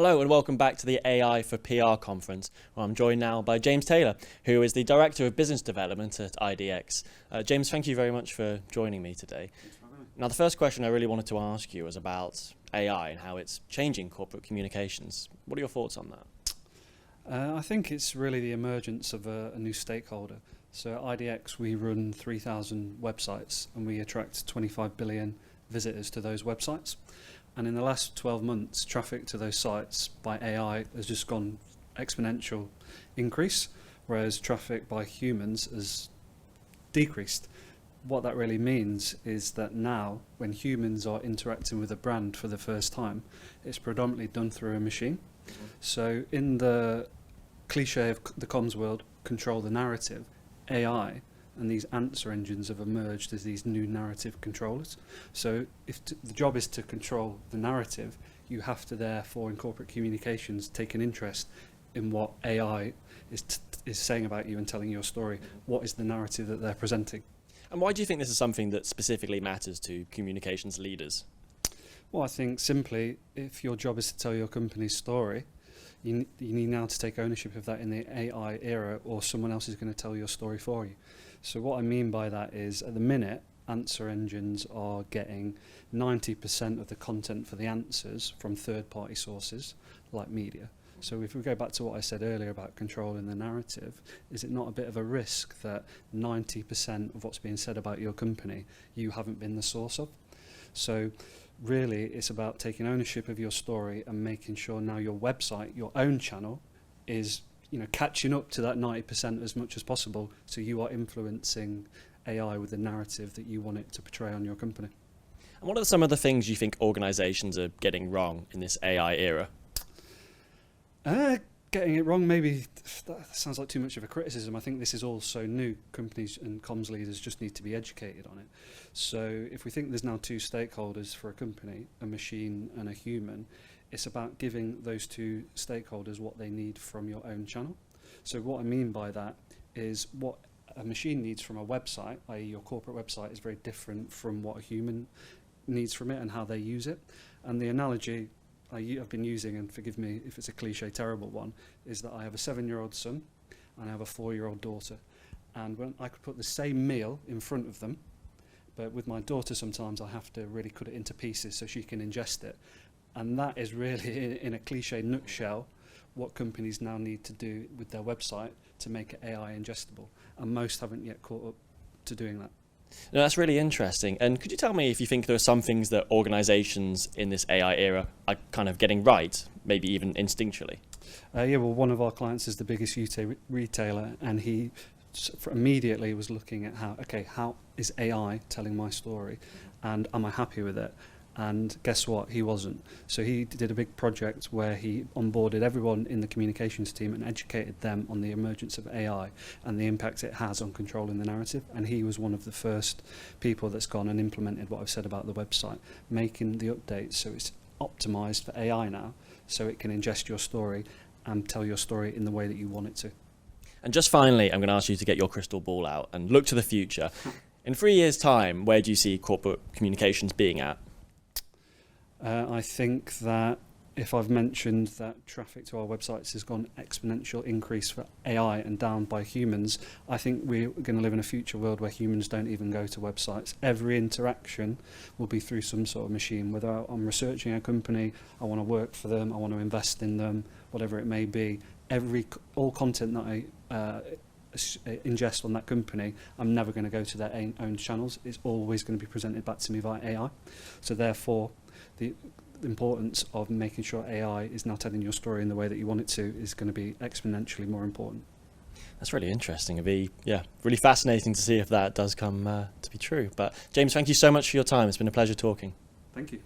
Hello and welcome back to the AI for PR conference, where I'm joined now by James Taylor, who is the Director of Business Development at IDX. James, thank you very much for joining me today. Now, the first question I really wanted to ask you was about AI and how it's changing corporate communications. What are your thoughts on that? I think it's really the emergence of a new stakeholder. So at IDX we run 3,000 websites and we attract 25 billion visitors to those websites. And in the last 12 months, traffic to those sites by AI has just gone exponential increase, whereas traffic by humans has decreased. What that really means is that now, when humans are interacting with a brand for the first time, it's predominantly done through a machine. Mm-hmm. So in the cliche of the comms world, control the narrative, AI and these answer engines have emerged as these new narrative controllers. So if the job is to control the narrative, you have to therefore in corporate communications take an interest in what AI is saying about you and telling your story. What is the narrative that they're presenting? And why do you think this is something that specifically matters to communications leaders? Well, I think simply, if your job is to tell your company's story, you need now to take ownership of that in the AI era, or someone else is going to tell your story for you. So what I mean by that is, at the minute, answer engines are getting 90% of the content for the answers from third-party sources, like media. So if we go back to what I said earlier about controlling the narrative, is it not a bit of a risk that 90% of what's being said about your company, you haven't been the source of? So really, it's about taking ownership of your story and making sure now your website, your own channel, is catching up to that 90% as much as possible, so you are influencing AI with the narrative that you want it to portray on your company. And what are some of the things you think organisations are getting wrong in this AI era? Getting it wrong, maybe that sounds like too much of a criticism. I think this is all so new. Companies and comms leaders just need to be educated on it. So if we think there's now two stakeholders for a company, a machine and a human, it's about giving those two stakeholders what they need from your own channel. So what I mean by that is what a machine needs from a website, i.e. your corporate website, is very different from what a human needs from it and how they use it. And the analogy I've been using, and forgive me if it's a cliche, terrible one, is that I have a 7-year-old son and I have a 4-year-old daughter. And when I could put the same meal in front of them, but with my daughter sometimes I have to really cut it into pieces so she can ingest it. And that is really, in a cliche nutshell, what companies now need to do with their website to make it AI ingestible. And most haven't yet caught up to doing that. No, that's really interesting. And could you tell me if you think there are some things that organisations in this AI era are kind of getting right, maybe even instinctually? Yeah, well, one of our clients is the biggest UK retailer, and he immediately was looking at how is AI telling my story, and am I happy with it? And guess what? He wasn't. So he did a big project where he onboarded everyone in the communications team and educated them on the emergence of AI and the impact it has on controlling the narrative. And he was one of the first people that's gone and implemented what I've said about the website, making the updates so it's optimized for AI now, so it can ingest your story and tell your story in the way that you want it to. And just finally, I'm going to ask you to get your crystal ball out and look to the future. In 3 years' time, where do you see corporate communications being at? I think that if I've mentioned that traffic to our websites has gone exponential increase for AI and down by humans, I think we're going to live in a future world where humans don't even go to websites. Every interaction will be through some sort of machine, whether I'm researching a company, I want to work for them, I want to invest in them, whatever it may be. All content that I ingest on that company, I'm never going to go to their own channels. It's always going to be presented back to me via AI. So therefore, the importance of making sure AI is now telling your story in the way that you want it to is going to be exponentially more important. That's really interesting. It'd be really fascinating to see if that does come to be true. But James, thank you so much for your time. It's been a pleasure talking. Thank you.